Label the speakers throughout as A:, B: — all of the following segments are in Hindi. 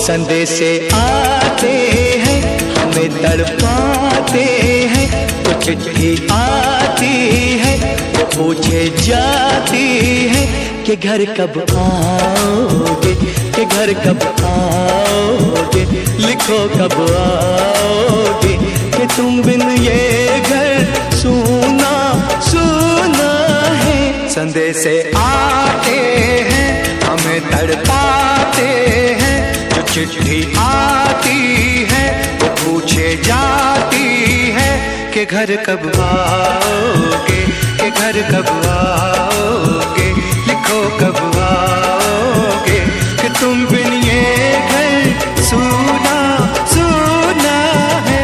A: संदेशे आते हैं हमें तड़पाते हैं, तो चिट्ठी आती है वो पूछे जाती है कि घर कब आओगे, कि घर कब आओगे, लिखो कब आओगे, कि तुम बिन ये घर सूना सूना है। संदेशे आते हैं हमें तड़पाते हैं, जो चिट्ठी आती है वो पूछे जाती है कि घर कब आओगे, कि घर कब आओगे, लिखो कब आओगे, कि तुम बिन ये घर सूना सूना है।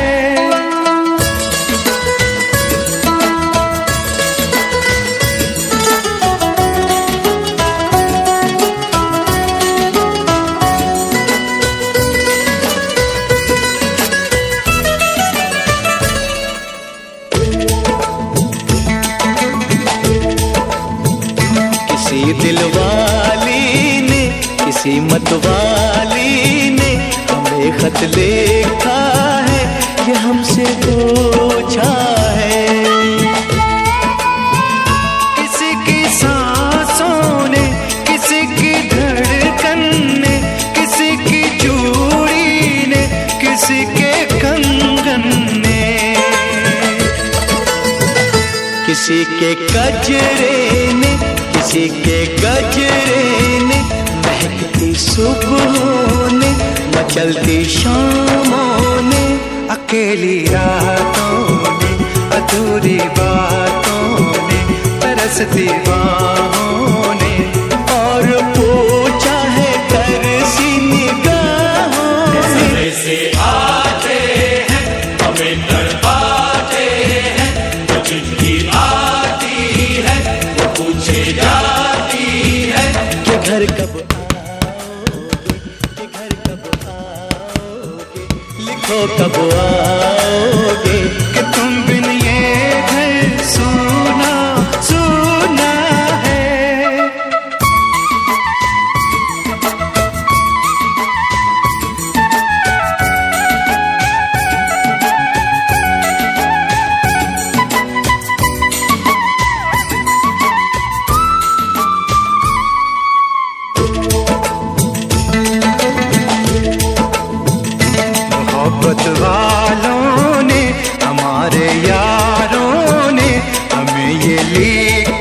A: किसी दिलवाली ने, किसी मतवाली ने हमें खत लिखा है, ये हमसे पूछा है। किसी की सांसों ने, किसी की धड़कन ने, किसी की चूड़ी ने, किसी के कंगन ने, किसी के गजरे ने, किसी के गजरे ने, महकती सुबहों ने, मचलती शामों ने, अकेली रातों ने, अधूरी बातों ने, तरसती बाहों ने, और पूछा है तरसी निगाहों ने।
B: से आते हैं हमें तड़पाते हैं, तो चिट्ठी आती है वो पूछे जाती है
A: कि घर कब आओगे, कि घर कब आओगे, लिखो कब आओगे।